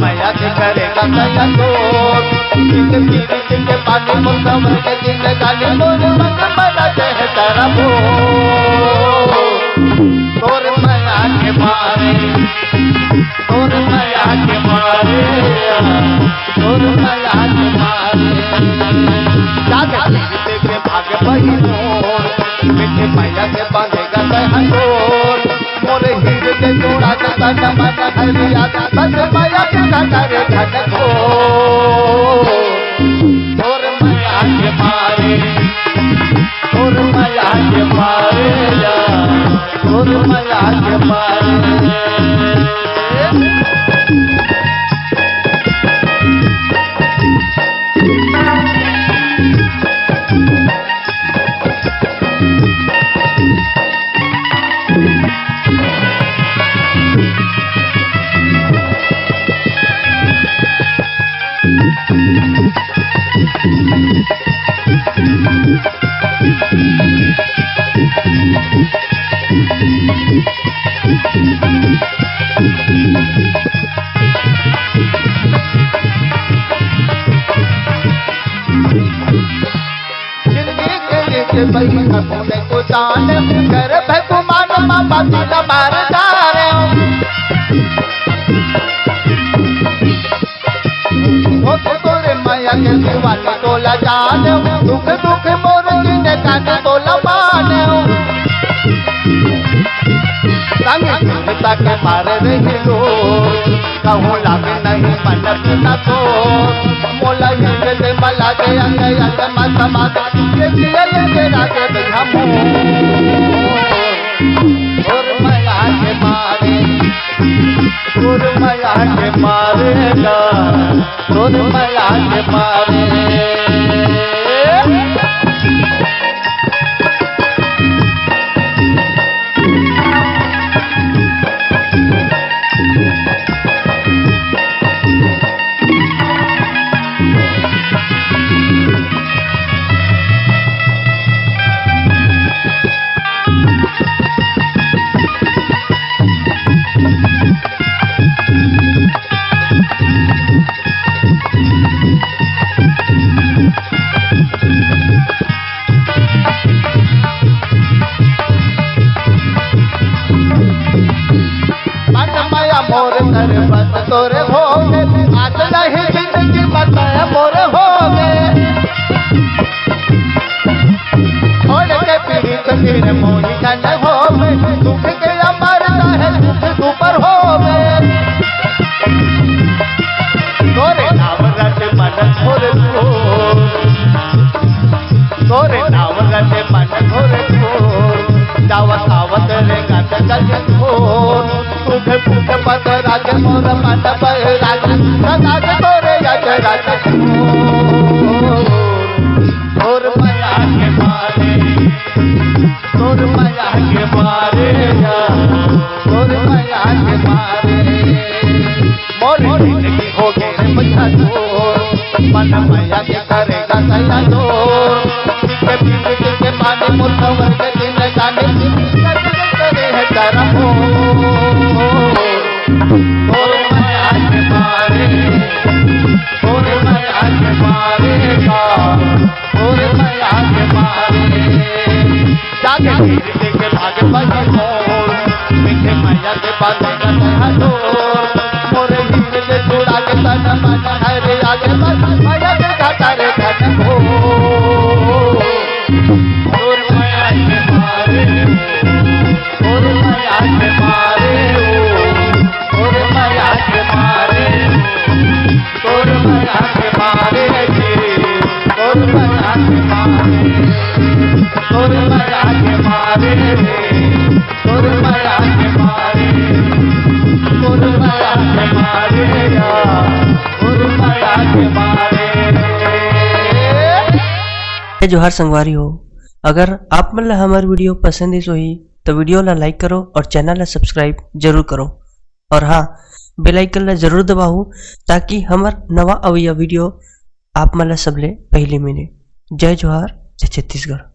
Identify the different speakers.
Speaker 1: मैया के करेगा दया तोर के पानी मुसवर के दिन गाली मोर संग बना दे तारा तोर मैया के मारे तोर मैया के मारे तोर मैया के मारे जागे के भाग बही मोर मीठे मैया के बांधेगा दया तोर मोरे हीर के जोड़ा के तना मना हरिया बस मैया के करे घट को तोर मैया के मारे तोर मैया के मारे तोर मैया के मारे बही अपने को जान कर भगवान मामा दिल मार डारे हो तोरे माया के दीवाने तोला जान दुख दुख मोर जिन कान तोला मान संग तक मार रही लो कहूँ लागे नहीं मन बिना तो मोला हिल दे मला दे अंग अंग मत मत रागे हम और मैया के मारे और मैया के मारेगा और मैया के मारे मोर सरबत तोरे हो गए आज नहीं जिंदगी बताया मोर हो गए छोड़ के पीढ़ी फिर मोही जन हो गए दुख के अमरता है दुख ऊपर हो गए तोरे नाम रट मन थोरे तोरे नाम रट मन थोरे दावत आवत रे गत गज थोर सुख पुख पद राज मोर मन पर राज सदा तोरे यज राज तोर मैया के मारे तोर मैया के मारे तोर मैया के मारे मोर जिंदगी हो गए मुझा तोर मन मैया के करेगा दया तोर के पानी मुसवर के दिन गाने करे है तारा तोर मैया के मारे तोर मैया के मारेगा तोर मैया के मारे जागे हीर के भाग बही मोर मीठे मैया के बांधेगा दया तोर मोरे हीर के जोड़ा के तना मना हरे आगे बस मैया के घाटारे घट हो तोर मैया के मारे तोर मैया के मारे तोर मैया के मारे तोर मैया के मारे तोर मैया के मारे तोर मैया के मारे तोर मैया के मारे तोर मैया के मारे तोर मैया के मारे।
Speaker 2: जोहार संगवारी हो, अगर आप मन ला हमार वीडियो पसंद ही तो वीडियो ला लाइक करो और चैनल ला सब्सक्राइब जरूर करो और हाँ बेल आइकन ला जरूर दबाओ ताकि हमार नवा अवैया वीडियो आप मन ला सबले पहले मिले। जय जोहार, जय छत्तीसगढ़।